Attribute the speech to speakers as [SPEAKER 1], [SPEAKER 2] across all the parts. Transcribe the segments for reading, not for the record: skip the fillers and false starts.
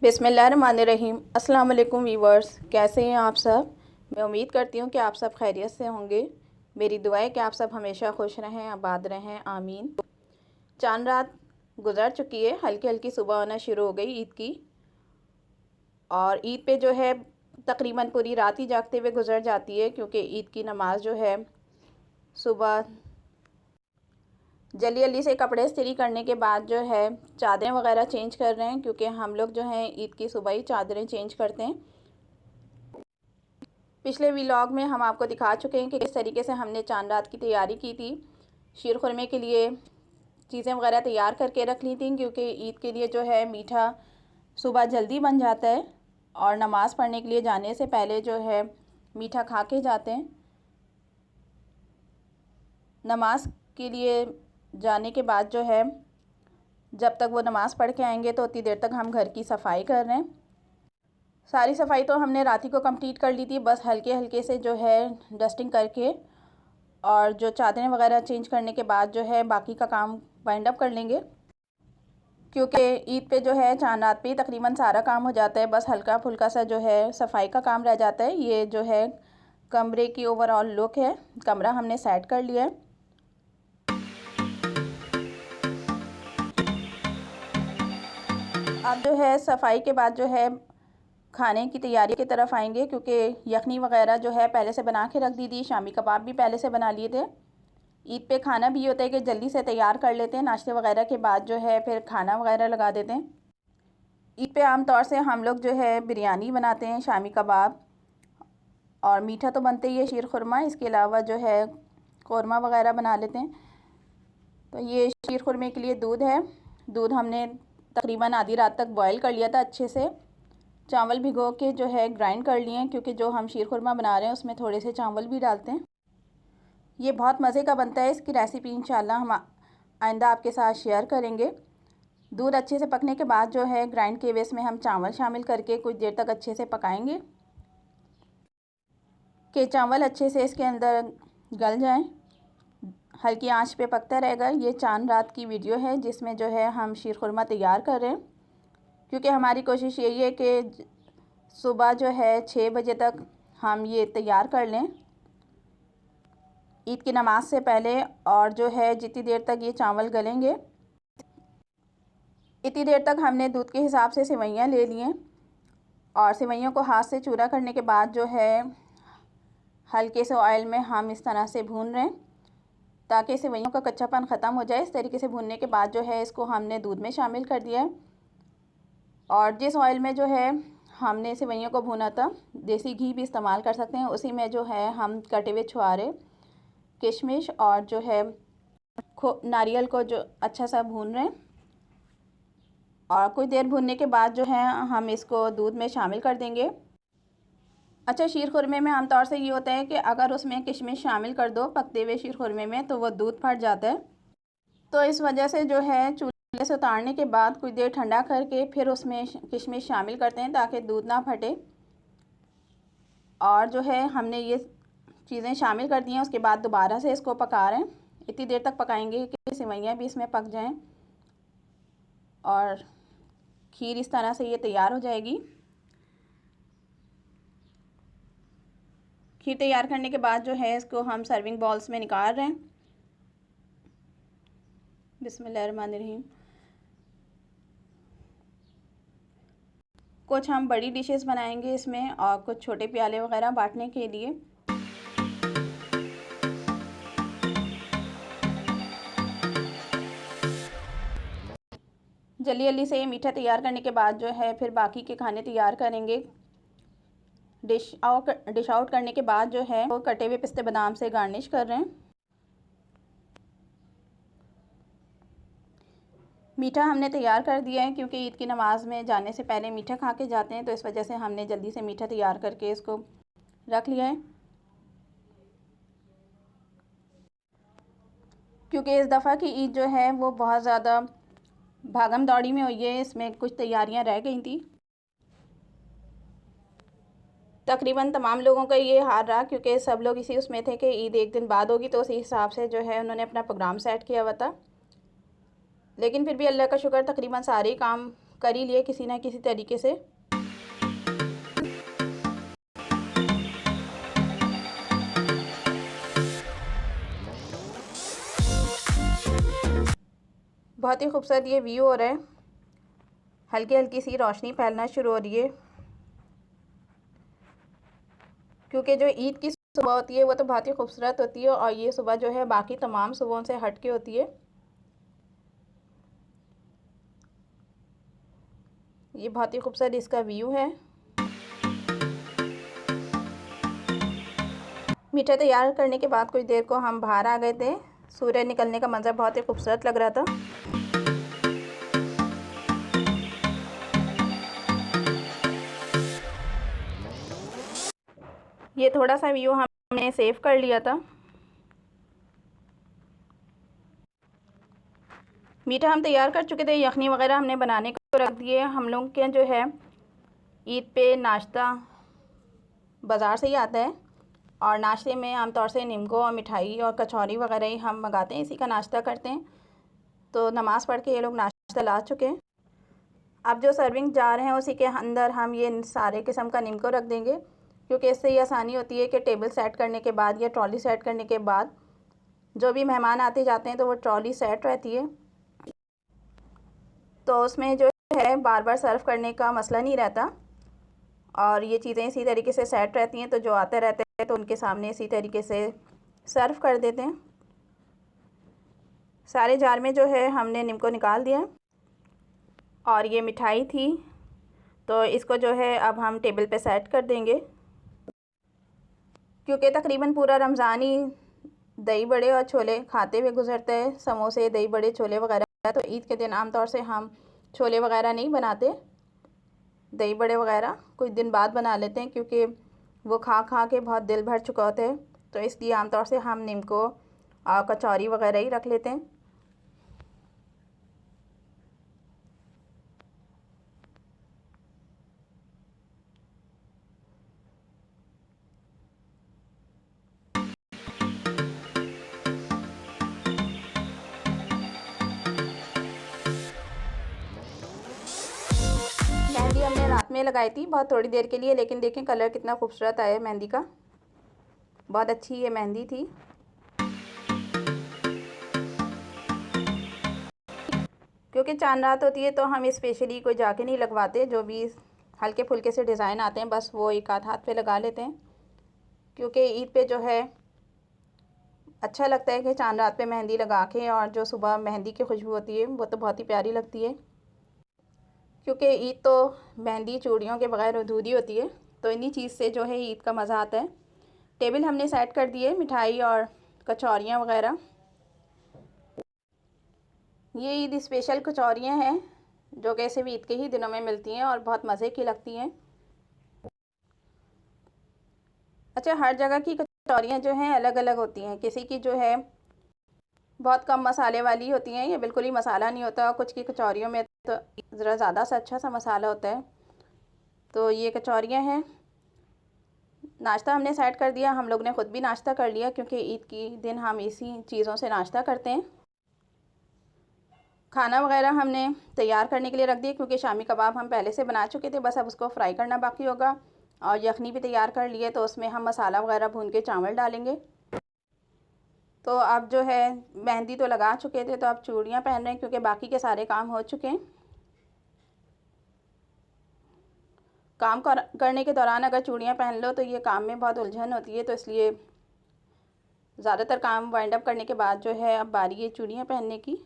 [SPEAKER 1] बिस्मिल्लाहिर्रहमानिर्रहीम। अस्सलाम वालेकुम वीवर्स, कैसे हैं आप सब। मैं उम्मीद करती हूँ कि आप सब खैरियत से होंगे। मेरी दुआ है कि आप सब हमेशा खुश रहें, आबाद रहें, आमीन। चांद रात गुजर चुकी है, हल्की हल्की सुबह आना शुरू हो गई ईद की। और ईद पे जो है तकरीबन पूरी रात ही जागते हुए गुजर जाती है, क्योंकि ईद की नमाज़ जो है सुबह जल्दी जल्दी से कपड़े इस्त्री करने के बाद जो है चादरें वगैरह चेंज कर रहे हैं, क्योंकि हम लोग जो हैं ईद की सुबह ही चादरें चेंज करते हैं। पिछले व्लॉग में हम आपको दिखा चुके हैं कि किस तरीके से हमने चांद रात की तैयारी की थी। शीर खुरमे के लिए चीज़ें वगैरह तैयार करके रख ली थी, क्योंकि ईद के लिए जो है मीठा सुबह जल्दी बन जाता है और नमाज़ पढ़ने के लिए जाने से पहले जो है मीठा खा के जाते हैं। नमाज के लिए जाने के बाद जो है जब तक वो नमाज़ पढ़ के आएंगे तो उतनी देर तक हम घर की सफाई कर रहे हैं। सारी सफाई तो हमने रात ही को कंप्लीट कर ली थी, बस हल्के हल्के से जो है डस्टिंग करके और जो चादरें वगैरह चेंज करने के बाद जो है बाकी का काम वाइंड अप कर लेंगे, क्योंकि ईद पे जो है चांद रात पे ही तकरीबन सारा काम हो जाता है। बस हल्का फुल्का सा जो है सफाई का काम रह जाता है। ये जो है कमरे की ओवरऑल लुक है, कमरा हमने सेट कर लिया है। अब जो है सफाई के बाद जो है खाने की तैयारी की तरफ आएंगे, क्योंकि यखनी वगैरह जो है पहले से बना के रख दी थी, शामी कबाब भी पहले से बना लिए थे। ईद पे खाना भी होता है कि जल्दी से तैयार कर लेते हैं, नाश्ते वगैरह के बाद जो है फिर खाना वगैरह लगा देते हैं। ईद पे आम तौर से हम लोग जो है बिरयानी बनाते हैं, शामी कबाब, और मीठा तो बनते ही है शीर खुरमा। इसके अलावा जो है कौरमा वगैरह बना लेते हैं। तो ये शीर खुरमे के लिए दूध है। दूध हमने तकरीबन आधी रात तक बॉयल कर लिया था अच्छे से। चावल भिगो के जो है ग्राइंड कर लिए हैं, क्योंकि जो हम शीर खुरमा बना रहे हैं उसमें थोड़े से चावल भी डालते हैं। ये बहुत मज़े का बनता है। इसकी रेसिपी इंशाल्लाह हम आइंदा आपके साथ शेयर करेंगे। दूध अच्छे से पकने के बाद जो है ग्राइंड किए हुए इसमें हम चावल शामिल करके कुछ देर तक अच्छे से पकाएंगे कि चावल अच्छे से इसके अंदर गल जाएं। हल्की आंच पे पकता रहेगा। ये चांद रात की वीडियो है जिसमें जो है हम शीर खुरमा तैयार कर रहे हैं, क्योंकि हमारी कोशिश यही है कि सुबह जो है 6 बजे तक हम ये तैयार कर लें ईद की नमाज़ से पहले। और जो है जितनी देर तक ये चावल गलेंगे इतनी देर तक हमने दूध के हिसाब से सेवइयाँ ले ली हैं, और सेवइयों को हाथ से चूरा करने के बाद जो है हल्के से ऑयल में हम इस तरह से भून रहे हैं ताकि सेवइयों का कच्चापन ख़त्म हो जाए। इस तरीके से भूनने के बाद जो है इसको हमने दूध में शामिल कर दिया है। और जिस ऑयल में जो है हमने सेवइयों को भूना था, देसी घी भी इस्तेमाल कर सकते हैं, उसी में जो है हम कटे हुए छुहारे, किशमिश और जो है नारियल को जो अच्छा सा भून रहे हैं। और कुछ देर भूनने के बाद जो है हम इसको दूध में शामिल कर देंगे। अच्छा, शीर खुरमे में आमतौर से ये होता है कि अगर उसमें किशमिश शामिल कर दो पकते हुए शीर खुरमे में तो वो दूध फट जाता है। तो इस वजह से जो है चूल्हे से उतारने के बाद कुछ देर ठंडा करके फिर उसमें किशमिश शामिल करते हैं ताकि दूध ना फटे। और जो है हमने ये चीज़ें शामिल कर दी हैं। उसके बाद दोबारा से इसको पका रहे हैं। इतनी देर तक पकाएंगे कि सेवइयाँ भी इसमें पक जाएं और खीर इस तरह से ये तैयार हो जाएगी। खीर तैयार करने के बाद जो है इसको हम सर्विंग बॉल्स में निकाल रहे हैं। बिस्मिल्लाहिर्रहमानिर्रहीम। कुछ हम बड़ी डिशेस बनाएंगे इसमें और कुछ छोटे प्याले वगैरह बांटने के लिए। जल्दी जल्दी से ये मीठा तैयार करने के बाद जो है फिर बाकी के खाने तैयार करेंगे। डिश आउट करने के बाद जो है वो कटे हुए पिस्ते बादाम से गार्निश कर रहे हैं। मीठा हमने तैयार कर दिया है, क्योंकि ईद की नमाज़ में जाने से पहले मीठा खा के जाते हैं, तो इस वजह से हमने जल्दी से मीठा तैयार करके इसको रख लिया है। क्योंकि इस दफ़ा की ईद जो है वो बहुत ज़्यादा भागम दौड़ी में हुई है, इसमें कुछ तैयारियां रह गई थी। तकरीबन तमाम लोगों का ये हाल रहा, क्योंकि सब लोग इसी उसमें थे कि ईद एक दिन बाद होगी, तो उसी हिसाब से जो है उन्होंने अपना प्रोग्राम सेट किया हुआ था। लेकिन फिर भी अल्लाह का शुक्र तकरीबन सारे काम कर ही लिए किसी ना किसी तरीके से। बहुत ही खूबसूरत ये व्यू हो रहा है, हल्की हल्की सी रोशनी फैलना शुरू हो रही है, क्योंकि जो ईद की सुबह होती है वो तो बहुत ही खूबसूरत होती है और ये सुबह जो है बाकी तमाम सुबहों से हट के होती है। ये बहुत ही खूबसूरत इसका व्यू है। मीठा तैयार करने के बाद कुछ देर को हम बाहर आ गए थे। सूर्य निकलने का मंज़र बहुत ही खूबसूरत लग रहा था। ये थोड़ा सा व्यू हमने सेव कर लिया था। मीठा हम तैयार कर चुके थे, यखनी वगैरह हमने बनाने को रख दिए। हम लोग के जो है ईद पे नाश्ता बाज़ार से ही आता है और नाश्ते में आमतौर से निमको और मिठाई और कचौरी वगैरह ही हम मंगाते हैं, इसी का नाश्ता करते हैं। तो नमाज़ पढ़ के ये लोग नाश्ता ला चुके हैं। अब जो सर्विंग जार हैं उसी के अंदर हम ये सारे किस्म का निमको रख देंगे, क्योंकि इससे ये आसानी होती है कि टेबल सेट करने के बाद या ट्रॉली सेट करने के बाद जो भी मेहमान आते जाते हैं तो वो ट्रॉली सेट रहती है, तो उसमें जो है बार बार सर्व करने का मसला नहीं रहता और ये चीज़ें इसी तरीके से सेट रहती हैं। तो जो आते रहते हैं तो उनके सामने इसी तरीके से सर्व कर देते हैं। सारे जार में जो है हमने निमको निकाल दिया और ये मिठाई थी, तो इसको जो है अब हम टेबल पे सेट कर देंगे, क्योंकि तकरीबन पूरा रमज़ान ही दही बड़े और छोले खाते हुए गुजरता है, समोसे दही बड़े छोले वगैरह। तो ईद के दिन आमतौर से हम छोले वगैरह नहीं बनाते, दही बड़े वगैरह कुछ दिन बाद बना लेते हैं, क्योंकि वो खा खा के बहुत दिल भर चुका होता है। तो इसलिए आमतौर से हम निमको और कचौरी वगैरह ही रख लेते हैं। मेहंदी हमने रात में लगाई थी बहुत थोड़ी देर के लिए, लेकिन देखें कलर कितना खूबसूरत आया मेहंदी का, बहुत अच्छी ये मेहंदी थी। क्योंकि चांद रात होती है तो हम स्पेशली कोई जाके नहीं लगवाते, जो भी हल्के फुल्के से डिज़ाइन आते हैं बस वो एक आध हाथ पे लगा लेते हैं, क्योंकि ईद पे जो है अच्छा लगता है कि चांद रात पे मेहंदी लगा के, और जो सुबह मेहंदी की खुशबू होती है वो तो बहुत ही प्यारी लगती है। क्योंकि ईद तो मेहंदी चूड़ियों के बगैर अधूरी होती है, तो इन्हीं चीज़ से जो है ईद का मज़ा आता है। टेबल हमने सेट कर दिए, मिठाई और कचौरियाँ वगैरह। ये ईद स्पेशल कचौरियाँ हैं जो कि सिर्फ ईद के ही दिनों में मिलती हैं और बहुत मज़े की लगती हैं। अच्छा, हर जगह की कचौरियाँ जो हैं अलग अलग होती हैं, किसी की जो है बहुत कम मसाले वाली होती हैं, ये बिल्कुल ही मसाला नहीं होता, कुछ की कचौरियों में तो ज़रा ज़्यादा सा अच्छा सा मसाला होता है। तो ये कचौरियाँ हैं। नाश्ता हमने सेट कर दिया, हम लोग ने ख़ुद भी नाश्ता कर लिया, क्योंकि ईद की दिन हम इसी चीज़ों से नाश्ता करते हैं। खाना वगैरह हमने तैयार करने के लिए रख दिए, क्योंकि शामी कबाब हम पहले से बना चुके थे, बस अब उसको फ्राई करना बाकी होगा। और यखनी भी तैयार कर लिए, तो उसमें हम मसाला वगैरह भून के चावल डालेंगे। तो अब जो है मेहंदी तो लगा चुके थे, तो अब चूड़ियाँ पहन रहे हैं, क्योंकि बाकी के सारे काम हो चुके हैं। काम करने के दौरान अगर चूड़ियाँ पहन लो तो ये काम में बहुत उलझन होती है, तो इसलिए ज़्यादातर काम वाइंड अप करने के बाद जो है अब बारी है चूड़ियाँ पहनने की।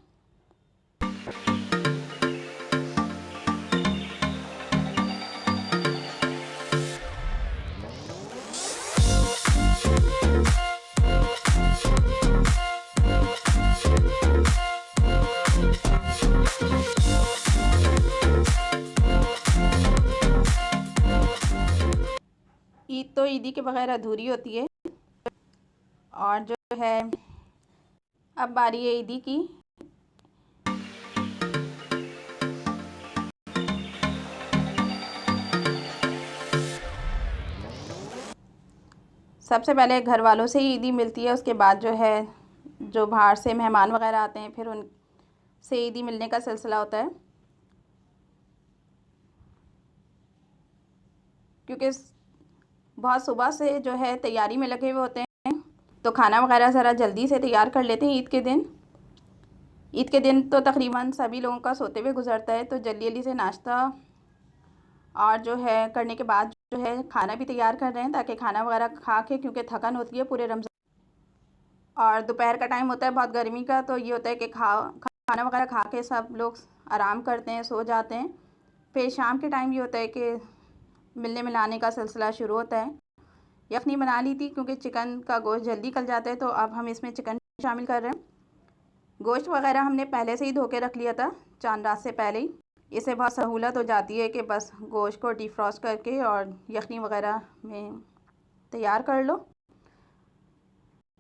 [SPEAKER 1] ईद तो ईदी के बगैर अधूरी होती है, और जो है अब बारी है ईदी की। सबसे पहले घर वालों से ही ईदी मिलती है, उसके बाद जो है जो बाहर से मेहमान वगैरह आते हैं फिर उनसे ईदी मिलने का सिलसिला होता है। क्योंकि बहुत सुबह से जो है तैयारी में लगे हुए होते हैं, तो खाना वगैरह ज़रा जल्दी से तैयार कर लेते हैं। ईद के दिन तो तकरीबन सभी लोगों का सोते हुए गुजरता है, तो जल्दी जल्दी से नाश्ता और जो है करने के बाद जो है खाना भी तैयार कर रहे हैं, ताकि खाना वगैरह खा के, क्योंकि थकन होती है पूरे रमज़ान, और दोपहर का टाइम होता है बहुत गर्मी का, तो ये होता है कि खाना वगैरह खा के सब लोग आराम करते हैं, सो जाते हैं। फिर शाम के टाइम ये होता है कि मिलने मिलाने का सिलसिला शुरू होता है। यखनी बना ली थी क्योंकि चिकन का गोश्त जल्दी गल जाता है, तो अब हम इसमें चिकन शामिल कर रहे हैं। गोश्त वगैरह हमने पहले से ही धो के रख लिया था, चांद रात से पहले ही। इससे बहुत सहूलत हो जाती है कि बस गोश्त को डिफ्रॉस्ट करके और यखनी वगैरह में तैयार कर लो।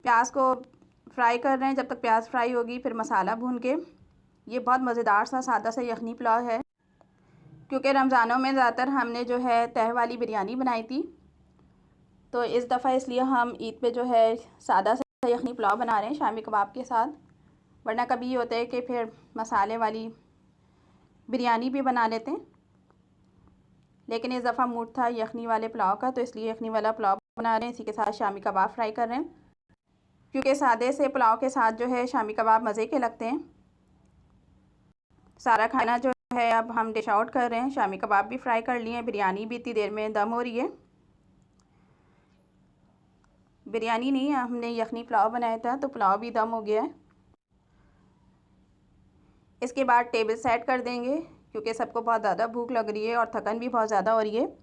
[SPEAKER 1] प्याज को फ्राई कर रहे हैं, जब तक प्याज फ्राई होगी फिर मसाला भून के। ये बहुत मज़ेदार सा सादा सा यखनी पुलाव है, क्योंकि रमज़ानों में ज़्यादातर हमने जो है तह वाली बिरयानी बनाई थी, तो इस दफ़ा इसलिए हम ईद पे जो है सादा सा यखनी पुलाव बना रहे हैं शामी कबाब के साथ। वरना कभी ये होता है कि फिर मसाले वाली बिरयानी भी बना लेते हैं, लेकिन इस दफ़ा मूड था यखनी वाले पुलाव का, तो इसलिए यखनी वाला पुलाव बना रहे हैं। इसी के साथ शामी कबाब फ्राई कर रहे हैं, क्योंकि सादे से पुलाव के साथ जो है शामी कबाब मज़े के लगते हैं। सारा खाना जो है अब हम डिश आउट कर रहे हैं। शामी कबाब भी फ्राई कर लिए हैं, बिरयानी भी इतनी देर में दम हो रही है। बिरयानी नहीं, हमने यखनी पुलाव बनाया था, तो पुलाव भी दम हो गया है। इसके बाद टेबल सेट कर देंगे, क्योंकि सबको बहुत ज़्यादा भूख लग रही है और थकन भी बहुत ज़्यादा हो रही है।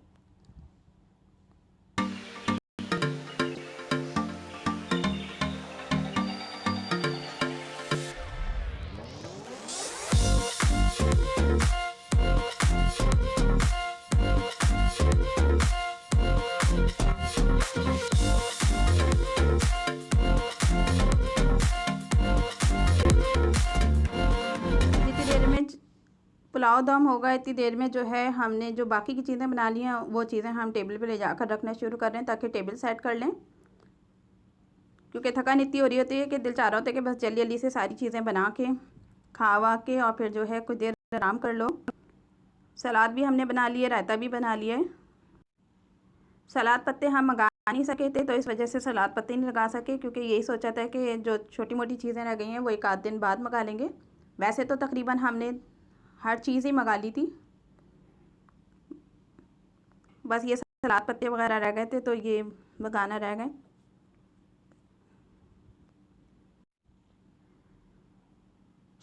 [SPEAKER 1] जितनी देर में पुलाव दम होगा, इतनी देर में जो है हमने जो बाकी की चीज़ें बना ली हैं वो चीज़ें हम टेबल पे ले जाकर रखना शुरू कर रहे हैं, ताकि टेबल सेट कर लें। क्योंकि थकान इतनी हो रही होती है कि दिल चाह रहा होता है कि बस जल्दी जल्दी से सारी चीज़ें बना के खा वा के और फिर जो है कुछ देर आराम कर लो। सलाद भी हमने बना लिया, रायता भी बना लिया है। सलाद पत्ते हम मंगा नहीं सके थे, तो इस वजह से सलाद पत्ते नहीं लगा सके, क्योंकि यही सोचा था कि जो छोटी मोटी चीज़ें रह गई हैं वो एक आध दिन बाद मंगा लेंगे। वैसे तो तकरीबन हमने हर चीज़ ही मंगा ली थी, बस ये सलाद पत्ते वगैरह रह गए थे, तो ये मंगाना रह गए।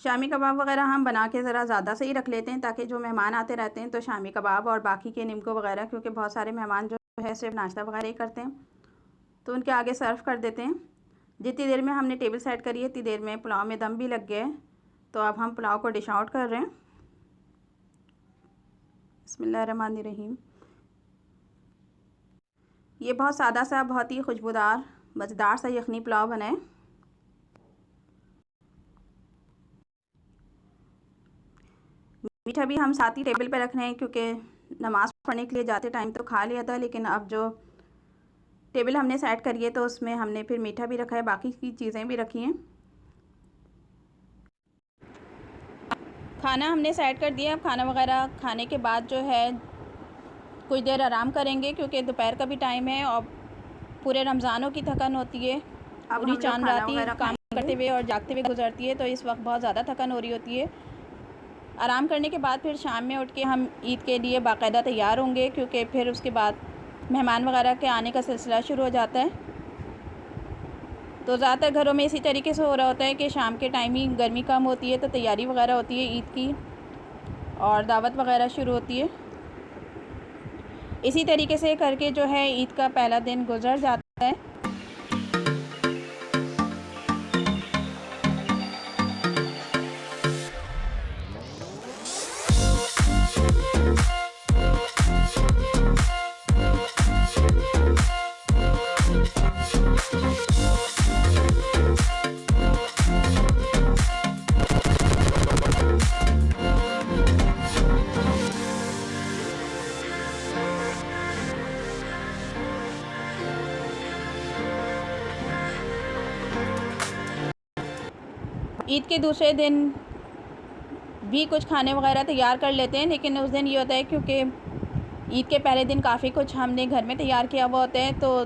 [SPEAKER 1] शामी कबाब वगैरह हम बना के ज़रा ज़्यादा से ही रख लेते हैं, ताकि जो मेहमान आते रहते हैं तो शामी कबाब और बाकी के निमको वगैरह, क्योंकि बहुत सारे मेहमान जो है सिर्फ नाश्ता वगैरह ही करते हैं, तो उनके आगे सर्व कर देते हैं। जितनी देर में हमने टेबल सेट करी है, इतनी देर में पुलाव में दम भी लग गया है, तो अब हम पुलाव को डिश आउट कर रहे हैं। बिस्मिल्लाहिर्रहमानिर्रहीम। ये बहुत सादा सा, बहुत ही खुशबूदार मज़ेदार सा यखनी पुलाव बना है। मीठा भी हम साथ ही टेबल पे रख रहे हैं, क्योंकि नमाज़ पढ़ने के लिए जाते टाइम तो खा लिया था, लेकिन अब जो टेबल हमने सेट करी है तो उसमें हमने फिर मीठा भी रखा है, बाकी की चीज़ें भी रखी हैं। खाना हमने सेट कर दिया। अब खाना वगैरह खाने के बाद जो है कुछ देर आराम करेंगे, क्योंकि दोपहर का भी टाइम है और पूरे रमज़ानों की थकन होती है। पूरी चांद राती काम करते हुए और जागते हुए गुजरती है, तो इस वक्त बहुत ज़्यादा थकन हो रही होती है। आराम करने के बाद फिर शाम में उठ के हम ईद के लिए बाकायदा तैयार होंगे, क्योंकि फिर उसके बाद मेहमान वगैरह के आने का सिलसिला शुरू हो जाता है। तो ज़्यादातर घरों में इसी तरीके से हो रहा होता है कि शाम के टाइम ही गर्मी कम होती है, तो तैयारी वगैरह होती है ईद की और दावत वगैरह शुरू होती है। इसी तरीके से करके जो है ईद का पहला दिन गुजर जाता है। ईद के दूसरे दिन भी कुछ खाने वगैरह तैयार कर लेते हैं, लेकिन उस दिन ये होता है क्योंकि ईद के पहले दिन काफ़ी कुछ हमने घर में तैयार किया हुआ होता है, तो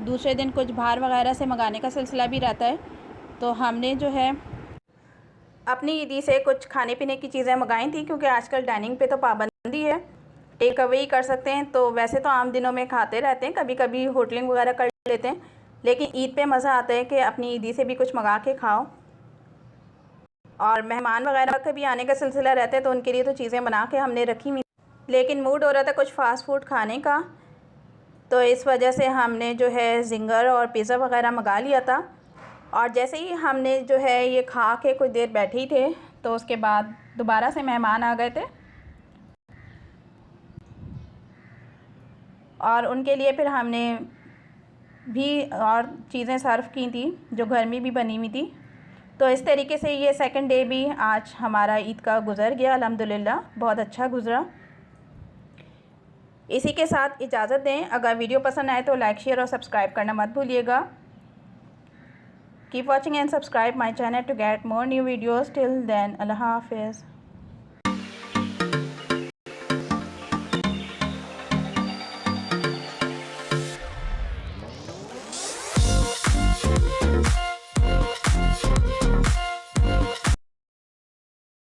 [SPEAKER 1] दूसरे दिन कुछ बाहर वगैरह से मंगाने का सिलसिला भी रहता है। तो हमने जो है अपनी ईदी से कुछ खाने पीने की चीज़ें मंगाई थी, क्योंकि आजकल डाइनिंग पे तो पाबंदी है, टेक अवे ही कर सकते हैं। तो वैसे तो आम दिनों में खाते रहते हैं, कभी कभी होटलिंग वगैरह कर लेते हैं, लेकिन ईद पे मज़ा आता है कि अपनी ईदी से भी कुछ मंगा के खाओ। और मेहमान वगैरह के भी आने का सिलसिला रहता है, तो उनके लिए तो चीज़ें बना के हमने रखी हुई, लेकिन मूड हो रहा था कुछ फ़ास्ट फूड खाने का, तो इस वजह से हमने जो है ज़िंगर और पिज़्ज़ा वगैरह मंगा लिया था। और जैसे ही हमने जो है ये खा के कुछ देर बैठे ही थे, तो उसके बाद दोबारा से मेहमान आ गए थे और उनके लिए फिर हमने भी और चीज़ें सर्व की थी जो घर में भी बनी हुई थी। तो इस तरीके से ये सेकंड डे भी आज हमारा ईद का गुज़र गया, अल्हम्दुलिल्लाह बहुत अच्छा गुज़रा। इसी के साथ इजाज़त दें। अगर वीडियो पसंद आए तो लाइक, शेयर और सब्सक्राइब करना मत भूलिएगा। Keep watching and subscribe my channel to get more new videos. Till then, अल्लाह हाफ़िज़।